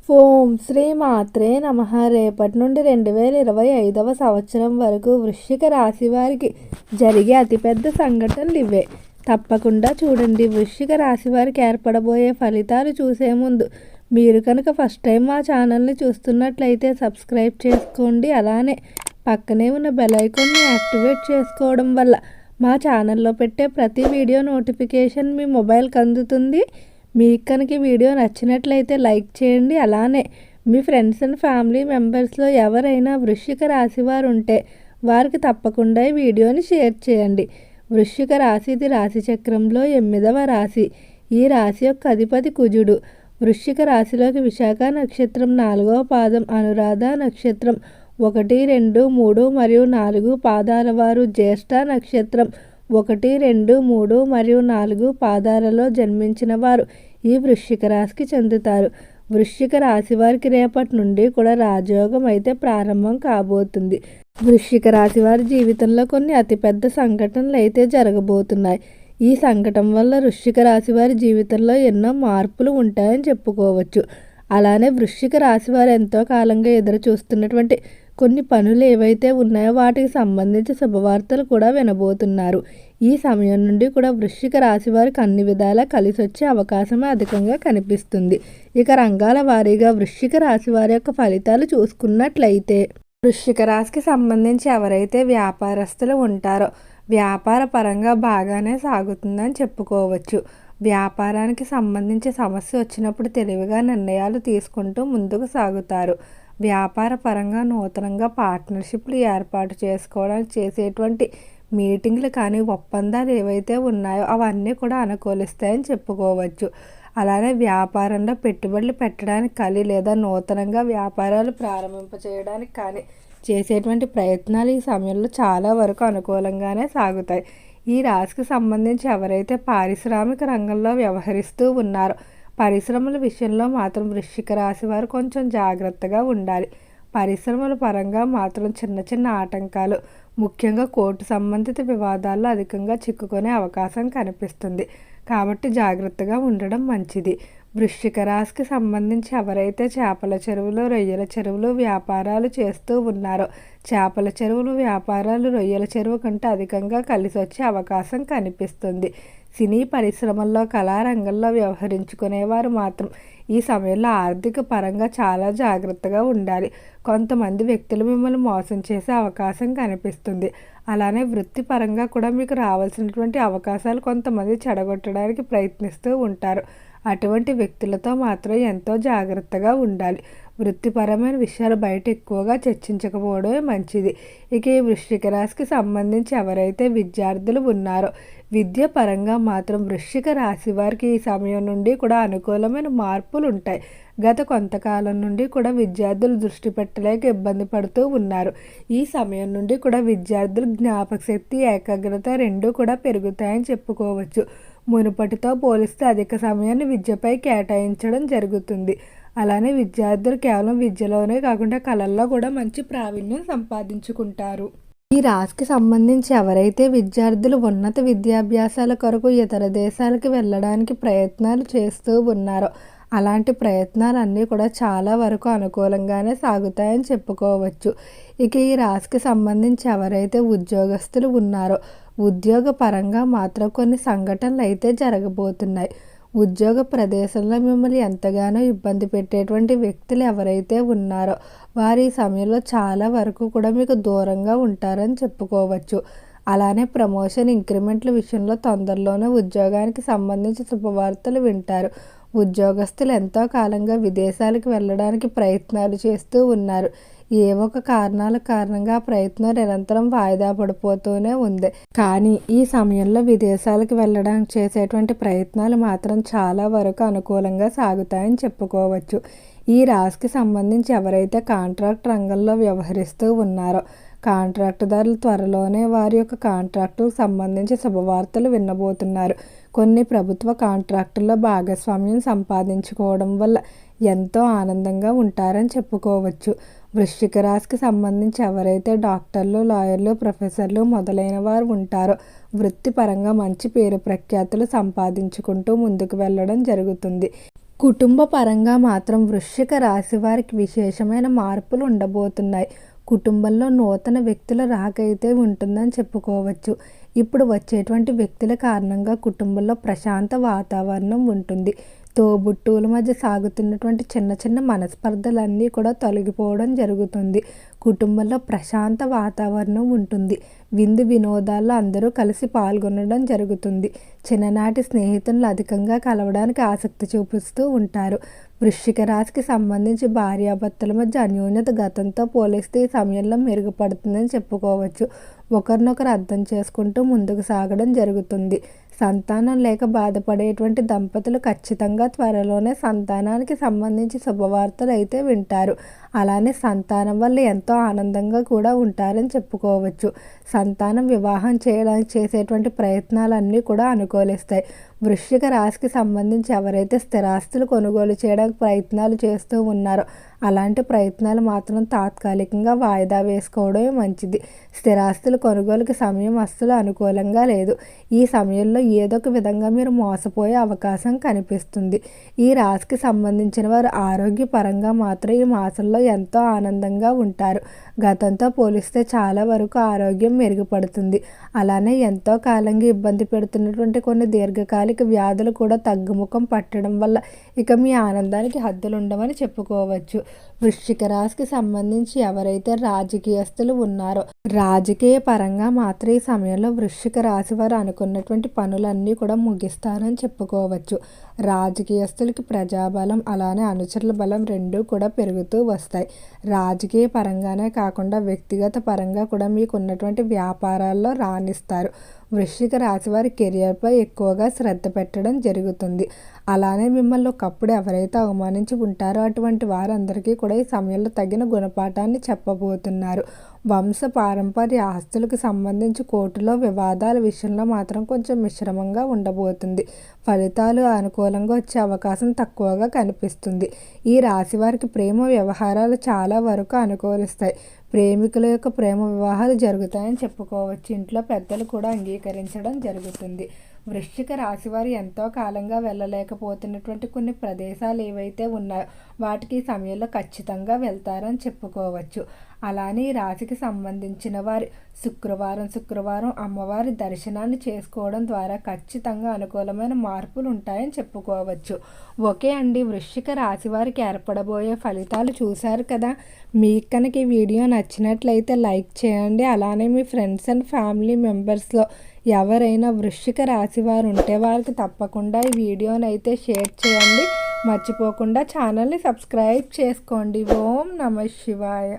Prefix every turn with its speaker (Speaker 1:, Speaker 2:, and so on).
Speaker 1: ఓం శ్రీ మాత్రే నమః. రేపటి నుండి 2025వ సంవత్సరం వరకు వృశ్చిక రాశి వారికి జరిగే అతిపెద్ద సంఘటనలు ఇవే. తప్పకుండా చూడండి. వృశ్చిక రాశి వారికి ఏర్పడబోయే ఫలితాలు చూసే ముందు మీరు కనుక ఫస్ట్ టైం మా ఛానల్ని చూస్తున్నట్లయితే సబ్స్క్రైబ్ చేసుకోండి. అలానే పక్కనే ఉన్న బెల్ ఐకాన్ని యాక్టివేట్ చేసుకోవడం వల్ల మా ఛానల్లో పెట్టే ప్రతి వీడియో నోటిఫికేషన్ మీ మొబైల్కి అందుతుంది. మీకు కనుక వీడియో నచ్చినట్లయితే లైక్ చేయండి. అలానే మీ ఫ్రెండ్స్ అండ్ ఫ్యామిలీ మెంబర్స్లో ఎవరైనా వృశ్చిక రాశి వారు ఉంటే వారికి తప్పకుండా ఈ వీడియోని షేర్ చేయండి. వృశ్చిక రాశి ఇది రాశి చక్రంలో 8వ రాశి. ఈ రాశి యొక్క అధిపతి కుజుడు. వృశ్చిక రాశిలోకి విశాఖ నక్షత్రం 4వ పాదం, అనురాధ నక్షత్రం 1, 2, 3 మరియు 4 పాదాల వారు, జ్యేష్ఠ నక్షత్రం 1, 2, 3 మరియు 4 పాదాలలో జన్మించిన వారు ఈ వృశ్చిక రాశికి చెందుతారు. వృశ్చిక రాశి వారికి రేపటి నుండి కూడా రాజయోగం అయితే ప్రారంభం కాబోతుంది. వృశ్చిక రాశి వారి జీవితంలో కొన్ని అతిపెద్ద సంఘటనలు అయితే జరగబోతున్నాయి. ఈ సంఘటన వల్ల వృశ్చిక రాశి వారి జీవితంలో ఎన్నో మార్పులు ఉంటాయని చెప్పుకోవచ్చు. అలానే వృశ్చిక రాశి వారు ఎంతో కాలంగా ఎదురు చూస్తున్నటువంటి కొన్ని పనులు ఏవైతే ఉన్నాయో వాటికి సంబంధించి శుభవార్తలు కూడా వినబోతున్నారు. ఈ సమయం నుండి కూడా వృశ్చిక రాశి వారికి అన్ని విధాలా కలిసి వచ్చే అవకాశమే అధికంగా కనిపిస్తుంది. ఇక రంగాల వారీగా వృశ్చిక రాశి వారి యొక్క ఫలితాలు చూసుకున్నట్లయితే, వృశ్చిక రాశికి సంబంధించి ఎవరైతే వ్యాపారస్తులు ఉంటారో వ్యాపార పరంగా బాగానే సాగుతుందని చెప్పుకోవచ్చు. వ్యాపారానికి సంబంధించి సమస్య వచ్చినప్పుడు తెలివిగా నిర్ణయాలు తీసుకుంటూ ముందుకు సాగుతారు. వ్యాపార పరంగా నూతనంగా పార్ట్నర్షిప్లు ఏర్పాటు చేసుకోవడానికి చేసేటువంటి మీటింగ్లు కానీ ఒప్పందాలు ఏవైతే ఉన్నాయో అవన్నీ కూడా అనుకూలిస్తాయని చెప్పుకోవచ్చు. అలానే వ్యాపారంలో పెట్టుబడులు పెట్టడానికి కానీ లేదా నూతనంగా వ్యాపారాలు ప్రారంభింపచేయడానికి కానీ చేసేటువంటి ప్రయత్నాలు ఈ సమయంలో చాలా వరకు అనుకూలంగానే సాగుతాయి. ఈ రాశికి సంబంధించి ఎవరైతే పారిశ్రామిక రంగంలో వ్యవహరిస్తూ ఉన్నారో పరిశ్రమల విషయంలో మాత్రం వృశ్చిక రాశి వారు కొంచెం జాగ్రత్తగా ఉండాలి. పరిశ్రమల పరంగా మాత్రం చిన్న చిన్న ఆటంకాలు, ముఖ్యంగా కోర్టు సంబంధిత వివాదాల్లో అధికంగా చిక్కుకునే అవకాశం కనిపిస్తుంది. కాబట్టి జాగ్రత్తగా ఉండడం మంచిది. వృశ్చిక రాశికి సంబంధించి ఎవరైతే చేపల చెరువులు, రొయ్యల చెరువులు వ్యాపారాలు చేస్తూ ఉన్నారో చేపల చెరువులు వ్యాపారాలు రొయ్యల చెరువు కంటే అధికంగా కలిసి వచ్చే అవకాశం కనిపిస్తుంది. సినీ పరిశ్రమల్లో, కళారంగంలో వ్యవహరించుకునేవారు మాత్రం ఈ సమయంలో ఆర్థిక పరంగా చాలా జాగ్రత్తగా ఉండాలి. కొంతమంది వ్యక్తులు మిమ్మల్ని మోసం చేసే అవకాశం కనిపిస్తుంది. అలానే వృత్తిపరంగా కూడా మీకు రావాల్సినటువంటి అవకాశాలు కొంతమంది చెడగొట్టడానికి ప్రయత్నిస్తూ ఉంటారు. అటువంటి వ్యక్తులతో మాత్రం ఎంతో జాగ్రత్తగా ఉండాలి. వృత్తిపరమైన విషయాలు బయట ఎక్కువగా చర్చించకపోవడమే మంచిది. ఇక ఈ వృశ్చిక రాశికి సంబంధించి ఎవరైతే విద్యార్థులు ఉన్నారో విద్య పరంగా మాత్రం వృశ్చిక రాశి వారికి ఈ సమయం నుండి కూడా అనుకూలమైన మార్పులు ఉంటాయి. గత కొంతకాలం నుండి కూడా విద్యార్థులు దృష్టి పెట్టలేక ఇబ్బంది పడుతూ ఉన్నారు. ఈ సమయం నుండి కూడా విద్యార్థులు జ్ఞాపక శక్తి, ఏకాగ్రత రెండూ కూడా పెరుగుతాయని చెప్పుకోవచ్చు. మునుపటితో పోలిస్తే అధిక సమయాన్ని విద్యపై కేటాయించడం జరుగుతుంది. అలానే విద్యార్థులు కేవలం విద్యలోనే కాకుండా కళల్లో కూడా మంచి ప్రావీణ్యం సంపాదించుకుంటారు. ఈ రాశికి సంబంధించి ఎవరైతే విద్యార్థులు ఉన్నత విద్యాభ్యాసాల కొరకు ఇతర దేశాలకు వెళ్ళడానికి ప్రయత్నాలు చేస్తూ ఉన్నారో అలాంటి ప్రయత్నాలన్నీ కూడా చాలా వరకు అనుకూలంగానే సాగుతాయని చెప్పుకోవచ్చు. ఇక ఈ రాశికి సంబంధించి ఎవరైతే ఉద్యోగస్తులు ఉన్నారో ఉద్యోగ పరంగా మాత్రం కొన్ని సంఘటనలు అయితే జరగబోతున్నాయి. ఉద్యోగ ప్రదేశంలో మిమ్మల్ని ఎంతగానో ఇబ్బంది పెట్టేటువంటి వ్యక్తులు ఎవరైతే ఉన్నారో వారు ఈ సమయంలో చాలా వరకు కూడా మీకు దూరంగా ఉంటారని చెప్పుకోవచ్చు. అలానే ప్రమోషన్, ఇంక్రిమెంట్ల విషయంలో తొందరలోనే ఉద్యోగానికి సంబంధించి శుభవార్తలు వింటారు. ఉద్యోగస్తులు ఎంతో కాలంగా విదేశాలకు వెళ్ళడానికి ప్రయత్నాలు చేస్తూ ఉన్నారు. ఏ ఒక కారణాల కారణంగా ప్రయత్నం నిరంతరం వాయిదా పడిపోతూనే ఉంది. కానీ ఈ సమయంలో విదేశాలకు వెళ్ళడానికి చేసేటువంటి ప్రయత్నాలు మాత్రం చాలా వరకు అనుకూలంగా సాగుతాయని చెప్పుకోవచ్చు. ఈ రాశికి సంబంధించి ఎవరైతే కాంట్రాక్ట్ రంగంలో వ్యవహరిస్తూ ఉన్నారో కాంట్రాక్టుదారులు త్వరలోనే వారి యొక్క కాంట్రాక్టుకు సంబంధించి శుభవార్తలు వినబోతున్నారు. కొన్ని ప్రభుత్వ కాంట్రాక్టుల్లో భాగస్వామ్యం సంపాదించుకోవడం వల్ల ఎంతో ఆనందంగా ఉంటారని చెప్పుకోవచ్చు. వృశ్చిక రాశికి సంబంధించి ఎవరైతే డాక్టర్లు, లాయర్లు, ప్రొఫెసర్లు మొదలైన వారు ఉంటారో వృత్తిపరంగా మంచి పేరు ప్రఖ్యాతులు సంపాదించుకుంటూ ముందుకు వెళ్ళడం జరుగుతుంది. కుటుంబ పరంగా మాత్రం వృశ్చిక రాశి వారికి విశేషమైన మార్పులు ఉండబోతున్నాయి. కుటుంబంలో నూతన వ్యక్తుల రాక అయితే ఉంటుందని చెప్పుకోవచ్చు. ఇప్పుడు వచ్చేటువంటి వ్యక్తుల కారణంగా కుటుంబంలో ప్రశాంత వాతావరణం ఉంటుంది. తోబుట్టువుల మధ్య సాగుతున్నటువంటి చిన్న చిన్న మనస్పర్ధలన్నీ కూడా తొలగిపోవడం జరుగుతుంది. కుటుంబంలో ప్రశాంత వాతావరణం ఉంటుంది. విందు వినోదాల్లో అందరూ కలిసి పాల్గొనడం జరుగుతుంది. చిన్ననాటి స్నేహితులను అధికంగా కలవడానికి ఆసక్తి చూపిస్తూ ఉంటారు. వృశ్చిక రాశికి సంబంధించి భార్యాభర్తల మధ్య అన్యోన్యత గతంతో పోలిస్తే ఈ సమయంలో మెరుగుపడుతుందని చెప్పుకోవచ్చు. ఒకరినొకరు అర్థం చేసుకుంటూ ముందుకు సాగడం జరుగుతుంది. సంతానం లేక బాధపడేటువంటి దంపతులు ఖచ్చితంగా త్వరలోనే సంతానానికి సంబంధించి శుభవార్తలు అయితే వింటారు. అలానే సంతానం వల్ల ఎంతో ఆనందంగా కూడా ఉంటారని చెప్పుకోవచ్చు. సంతానం వివాహం చేయడానికి చేసేటువంటి ప్రయత్నాలన్నీ కూడా అనుకూలిస్తాయి. వృశ్చిక రాశికి సంబంధించి ఎవరైతే స్థిరాస్తులు కొనుగోలు చేయడానికి ప్రయత్నాలు చేస్తూ ఉన్నారో అలాంటి ప్రయత్నాలు మాత్రం తాత్కాలికంగా వాయిదా వేసుకోవడమే మంచిది. స్థిరాస్తులు కొనుగోలుకి సమయం అస్సలు అనుకూలంగా లేదు. ఈ సమయంలో ఏదో ఒక విధంగా మీరు మోసపోయే అవకాశం కనిపిస్తుంది. ఈ రాశికి సంబంధించిన వారు ఆరోగ్యపరంగా మాత్రం ఈ మాసంలో ఎంతో ఆనందంగా ఉంటారు. గతంతో పోలిస్తే చాలా వరకు ఆరోగ్యం మెరుగుపడుతుంది. అలానే ఎంతో కాలంగా ఇబ్బంది పెడుతున్నటువంటి కొన్ని దీర్ఘకాలిక వ్యాధులు కూడా తగ్గుముఖం పట్టడం వల్ల ఇక మీ ఆనందానికి హద్దులు ఉండవని చెప్పుకోవచ్చు. వృశ్చిక రాశికి సంబంధించి ఎవరైతే రాజకీయస్తులు ఉన్నారో రాజకీయ పరంగా మాత్రం ఈ సమయంలో వృశ్చిక రాశి వారు అనుకున్నటువంటి పనులన్నీ కూడా ముగిస్తారని చెప్పుకోవచ్చు. రాజకీయస్తులకి ప్రజాబలం అలానే అనుచరుల బలం రెండూ కూడా పెరుగుతూ వస్తాయి. రాజకీయ పరంగానే కాకుండా వ్యక్తిగత పరంగా కూడా మీకు ఉన్నటువంటి వ్యాపారాల్లో రాణిస్తారు. వృశ్చిక రాశి వారి కెరియర్పై ఎక్కువగా శ్రద్ధ పెట్టడం జరుగుతుంది. అలానే మిమ్మల్ని ఒకప్పుడు ఎవరైతే అవమానించి ఉంటారో అటువంటి వారందరికీ కూడా ఈ సమయంలో తగిన గుణపాఠాన్ని చెప్పబోతున్నారు. వంశ పారంపర్య ఆస్తులకు సంబంధించి కోర్టులో వివాదాల విషయంలో మాత్రం కొంచెం మిశ్రమంగా ఉండబోతుంది. ఫలితాలు అనుకూలంగా వచ్చే అవకాశం తక్కువగా కనిపిస్తుంది. ఈ రాశి వారికి ప్రేమ వ్యవహారాలు చాలా వరకు అనుకూలిస్తాయి. ప్రేమికుల యొక్క ప్రేమ వివాహాలు జరుగుతాయని చెప్పుకోవచ్చు. ఇంట్లో పెద్దలు కూడా అంగీకరించడం జరుగుతుంది. వృశ్చిక రాశి వారు ఎంతో కాలంగా వెళ్ళలేకపోతున్నటువంటి కొన్ని ప్రదేశాలు ఏవైతే ఉన్నాయో వాటికి ఈ సమయంలో ఖచ్చితంగా వెళ్తారని చెప్పుకోవచ్చు. అలానే ఈ రాశికి సంబంధించిన వారి శుక్రవారం అమ్మవారి దర్శనాన్ని చేసుకోవడం ద్వారా ఖచ్చితంగా అనుకూలమైన మార్పులు ఉంటాయని చెప్పుకోవచ్చు. ఓకే అండి, వృశ్చిక రాశి వారికి ఏర్పడబోయే ఫలితాలు చూశారు కదా. మీకు కనుక ఈ వీడియో నచ్చినట్లయితే లైక్ చేయండి. అలానే మీ ఫ్రెండ్స్ అండ్ ఫ్యామిలీ మెంబర్స్లో ఎవరైనా వృశ్చిక రాశి వారు ఉంటే వారికి తప్పకుండా ఈ వీడియోని అయితే షేర్ చేయండి. మర్చిపోకుండా ఛానల్ని సబ్స్క్రైబ్ చేసుకోండి. ఓం నమః శివాయ.